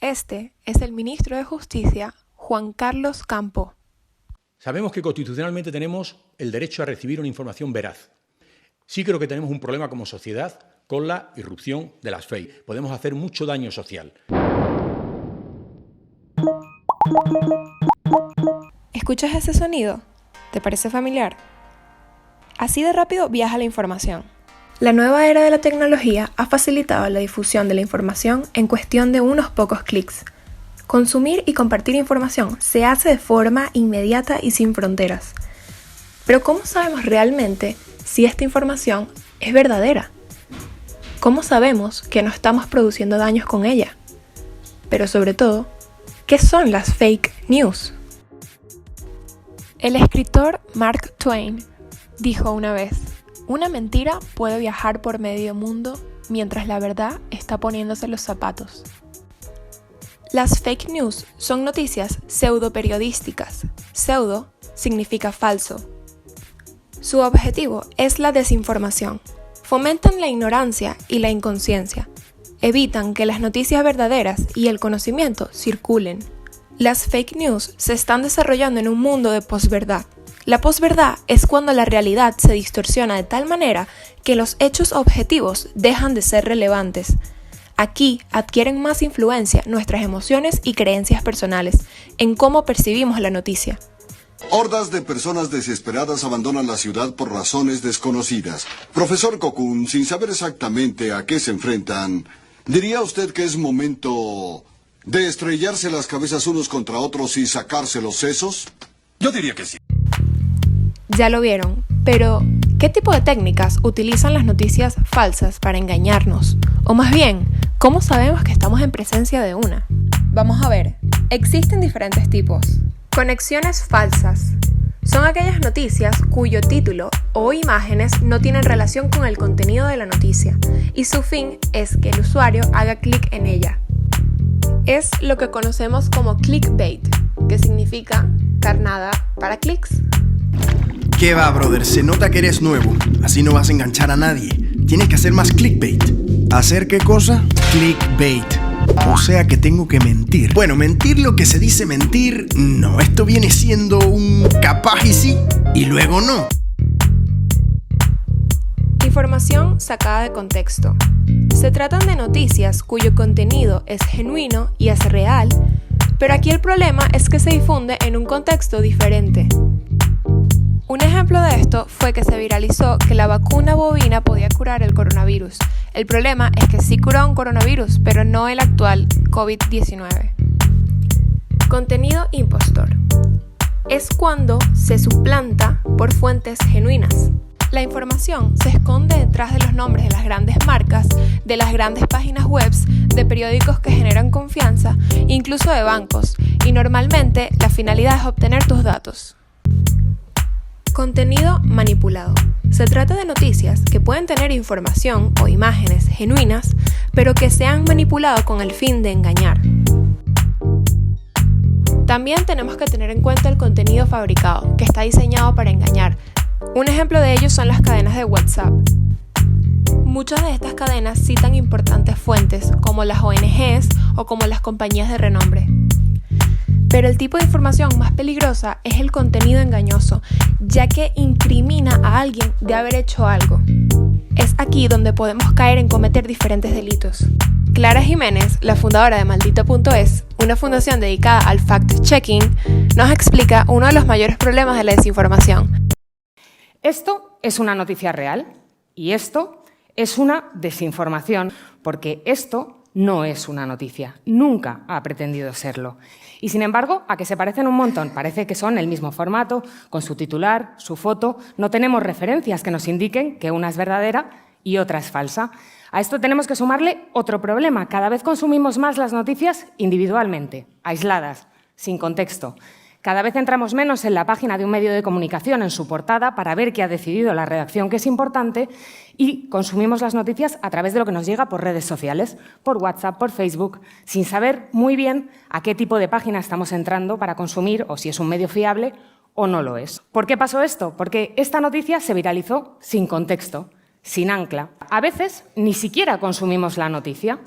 Este es el ministro de Justicia, Juan Carlos Campo. Sabemos que constitucionalmente tenemos el derecho a recibir una información veraz. Sí creo que tenemos un problema como sociedad con la irrupción de las fake. Podemos hacer mucho daño social. ¿Escuchas ese sonido? ¿Te parece familiar? Así de rápido viaja la información. La nueva era de la tecnología ha facilitado la difusión de la información en cuestión de unos pocos clics. Consumir y compartir información se hace de forma inmediata y sin fronteras. Pero ¿cómo sabemos realmente si esta información es verdadera? ¿Cómo sabemos que no estamos produciendo daños con ella? Pero sobre todo, ¿qué son las fake news? El escritor Mark Twain dijo una vez: una mentira puede viajar por medio mundo mientras la verdad está poniéndose los zapatos. Las fake news son noticias pseudo-periodísticas. Pseudo significa falso. Su objetivo es la desinformación. Fomentan la ignorancia y la inconsciencia. Evitan que las noticias verdaderas y el conocimiento circulen. Las fake news se están desarrollando en un mundo de posverdad. La posverdad es cuando la realidad se distorsiona de tal manera que los hechos objetivos dejan de ser relevantes. Aquí adquieren más influencia nuestras emociones y creencias personales en cómo percibimos la noticia. Hordas de personas desesperadas abandonan la ciudad por razones desconocidas. Profesor Kokun, sin saber exactamente a qué se enfrentan, ¿diría usted que es momento de estrellarse las cabezas unos contra otros y sacarse los sesos? Yo diría que sí. Ya lo vieron, pero ¿qué tipo de técnicas utilizan las noticias falsas para engañarnos? O más bien, ¿cómo sabemos que estamos en presencia de una? Vamos a ver, existen diferentes tipos. Conexiones falsas. Son aquellas noticias cuyo título o imágenes no tienen relación con el contenido de la noticia y su fin es que el usuario haga clic en ella. Es lo que conocemos como clickbait, que significa carnada para clics. ¿Qué va, brother? Se nota que eres nuevo. Así no vas a enganchar a nadie. Tienes que hacer más clickbait. ¿Hacer qué cosa? Clickbait. O sea que tengo que mentir. Bueno, mentir lo que se dice mentir, no. Esto viene siendo un capaz y sí, y luego no. Información sacada de contexto. Se tratan de noticias cuyo contenido es genuino y es real, pero aquí el problema es que se difunde en un contexto diferente. Un ejemplo de esto fue que se viralizó que la vacuna bovina podía curar el coronavirus. El problema es que sí curó un coronavirus, pero no el actual COVID-19. Contenido impostor. Es cuando se suplanta por fuentes genuinas. La información se esconde detrás de los nombres de las grandes marcas, de las grandes páginas web, de periódicos que generan confianza, incluso de bancos, y normalmente la finalidad es obtener tus datos. Contenido manipulado. Se trata de noticias que pueden tener información o imágenes genuinas, pero que se han manipulado con el fin de engañar. También tenemos que tener en cuenta el contenido fabricado, que está diseñado para engañar. Un ejemplo de ello son las cadenas de WhatsApp. Muchas de estas cadenas citan importantes fuentes, como las ONGs o como las compañías de renombre. Pero el tipo de información más peligrosa es el contenido engañoso, ya que incrimina a alguien de haber hecho algo. Es aquí donde podemos caer en cometer diferentes delitos. Clara Jiménez, la fundadora de Maldito.es, una fundación dedicada al fact-checking, nos explica uno de los mayores problemas de la desinformación. Esto es una noticia real y esto es una desinformación, porque esto no es una noticia, nunca ha pretendido serlo. Y sin embargo, a que se parecen un montón, parece que son el mismo formato, con su titular, su foto, no tenemos referencias que nos indiquen que una es verdadera y otra es falsa. A esto tenemos que sumarle otro problema, cada vez consumimos más las noticias individualmente, aisladas, sin contexto. Cada vez entramos menos en la página de un medio de comunicación, en su portada, para ver qué ha decidido la redacción que es importante, y consumimos las noticias a través de lo que nos llega por redes sociales, por WhatsApp, por Facebook, sin saber muy bien a qué tipo de página estamos entrando para consumir o si es un medio fiable o no lo es. ¿Por qué pasó esto? Porque esta noticia se viralizó sin contexto, sin ancla. A veces ni siquiera consumimos la noticia.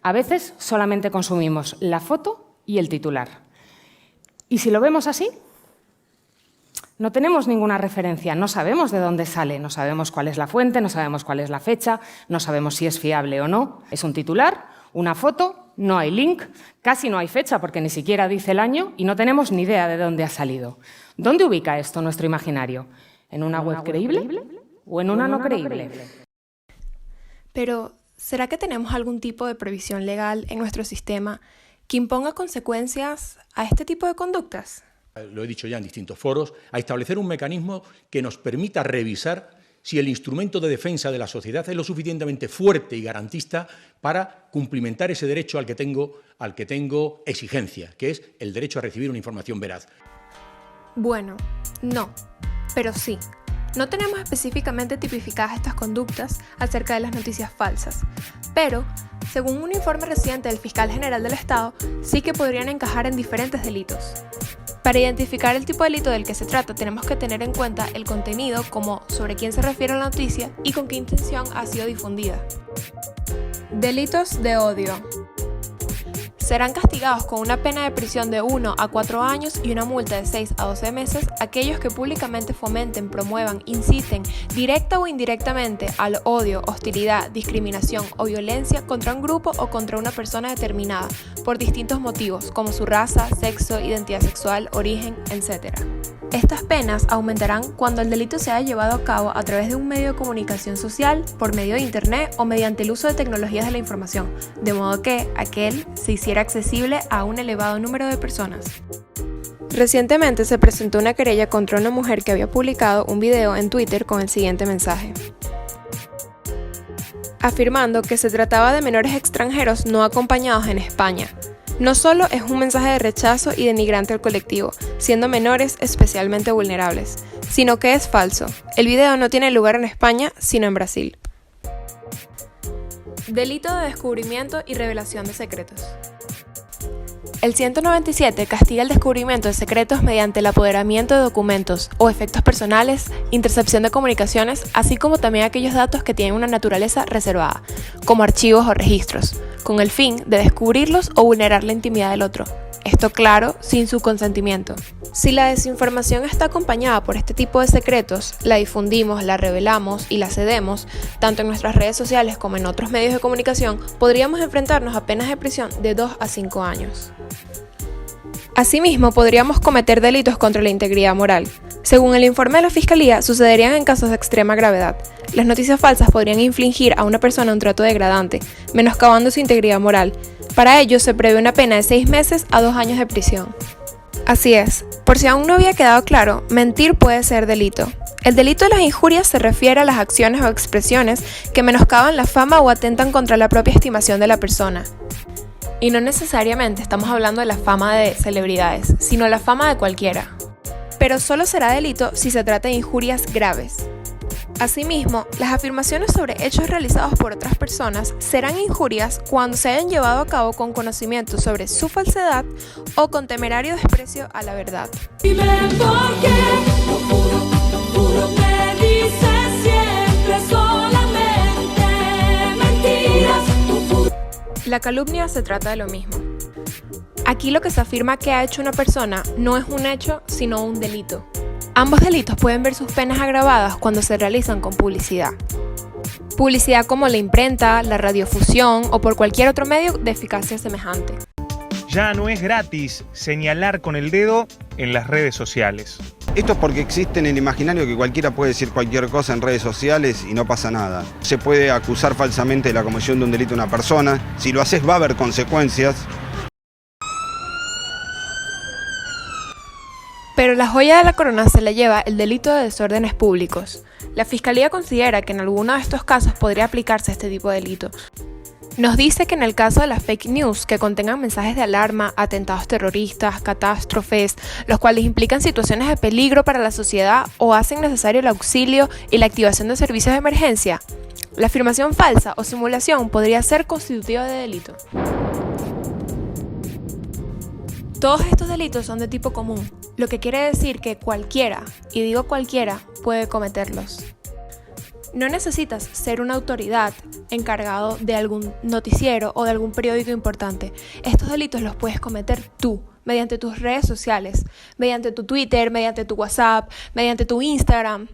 A veces solamente consumimos la foto y el titular. ¿Y si lo vemos así? No tenemos ninguna referencia, no sabemos de dónde sale, no sabemos cuál es la fuente, no sabemos cuál es la fecha, no sabemos si es fiable o no. Es un titular, una foto, no hay link, casi no hay fecha porque ni siquiera dice el año y no tenemos ni idea de dónde ha salido. ¿Dónde ubica esto nuestro imaginario? ¿En una web creíble o en una no creíble? Pero, ¿será que tenemos algún tipo de previsión legal en nuestro sistema que imponga consecuencias a este tipo de conductas? Lo he dicho ya en distintos foros, a establecer un mecanismo que nos permita revisar si el instrumento de defensa de la sociedad es lo suficientemente fuerte y garantista para cumplimentar ese derecho al que tengo exigencia, que es el derecho a recibir una información veraz. Bueno, no, pero sí. No tenemos específicamente tipificadas estas conductas acerca de las noticias falsas, pero, según un informe reciente del Fiscal General del Estado, sí que podrían encajar en diferentes delitos. Para identificar el tipo de delito del que se trata, tenemos que tener en cuenta el contenido, como sobre quién se refiere la noticia y con qué intención ha sido difundida. Delitos de odio. Serán castigados con una pena de prisión de 1 a 4 años y una multa de 6 a 12 meses aquellos que públicamente fomenten, promuevan, inciten, directa o indirectamente, al odio, hostilidad, discriminación o violencia contra un grupo o contra una persona determinada, por distintos motivos, como su raza, sexo, identidad sexual, origen, etc. Estas penas aumentarán cuando el delito se haya llevado a cabo a través de un medio de comunicación social, por medio de Internet o mediante el uso de tecnologías de la información, de modo que aquel se hiciera accesible a un elevado número de personas. Recientemente se presentó una querella contra una mujer que había publicado un video en Twitter con el siguiente mensaje, afirmando que se trataba de menores extranjeros no acompañados en España. No solo es un mensaje de rechazo y denigrante al colectivo, siendo menores especialmente vulnerables, sino que es falso. El video no tiene lugar en España, sino en Brasil. Delito de descubrimiento y revelación de secretos. El 197 castiga el descubrimiento de secretos mediante el apoderamiento de documentos o efectos personales, intercepción de comunicaciones, así como también aquellos datos que tienen una naturaleza reservada, como archivos o registros, con el fin de descubrirlos o vulnerar la intimidad del otro. Esto, claro, sin su consentimiento. Si la desinformación está acompañada por este tipo de secretos, la difundimos, la revelamos y la cedemos, tanto en nuestras redes sociales como en otros medios de comunicación, podríamos enfrentarnos a penas de prisión de 2 a 5 años. Asimismo, podríamos cometer delitos contra la integridad moral. Según el informe de la Fiscalía, sucederían en casos de extrema gravedad. Las noticias falsas podrían infligir a una persona un trato degradante, menoscabando su integridad moral. Para ello, se prevé una pena de 6 meses a 2 años de prisión. Así es, por si aún no había quedado claro, mentir puede ser delito. El delito de las injurias se refiere a las acciones o expresiones que menoscaban la fama o atentan contra la propia estimación de la persona. Y no necesariamente estamos hablando de la fama de celebridades, sino la fama de cualquiera. Pero solo será delito si se trata de injurias graves. Asimismo, las afirmaciones sobre hechos realizados por otras personas serán injurias cuando se hayan llevado a cabo con conocimiento sobre su falsedad o con temerario desprecio a la verdad. Dime por qué, puro me dices siempre solamente mentiras. La calumnia se trata de lo mismo. Aquí lo que se afirma que ha hecho una persona no es un hecho, sino un delito. Ambos delitos pueden ver sus penas agravadas cuando se realizan con publicidad. Publicidad como la imprenta, la radiofusión o por cualquier otro medio de eficacia semejante. Ya no es gratis señalar con el dedo en las redes sociales. Esto es porque existe en el imaginario que cualquiera puede decir cualquier cosa en redes sociales y no pasa nada. Se puede acusar falsamente de la comisión de un delito a una persona. Si lo haces va a haber consecuencias. Pero la joya de la corona se la lleva el delito de desórdenes públicos. La Fiscalía considera que en alguno de estos casos podría aplicarse este tipo de delitos. Nos dice que en el caso de las fake news que contengan mensajes de alarma, atentados terroristas, catástrofes, los cuales implican situaciones de peligro para la sociedad o hacen necesario el auxilio y la activación de servicios de emergencia, la afirmación falsa o simulación podría ser constitutiva de delito. Todos estos delitos son de tipo común, lo que quiere decir que cualquiera, y digo cualquiera, puede cometerlos. No necesitas ser una autoridad encargado de algún noticiero o de algún periódico importante. Estos delitos los puedes cometer tú, mediante tus redes sociales, mediante tu Twitter, mediante tu WhatsApp, mediante tu Instagram.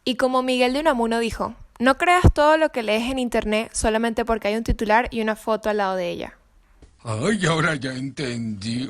Y como Miguel de Unamuno dijo, no creas todo lo que lees en internet solamente porque hay un titular y una foto al lado de ella. Ay, ahora ya entendí.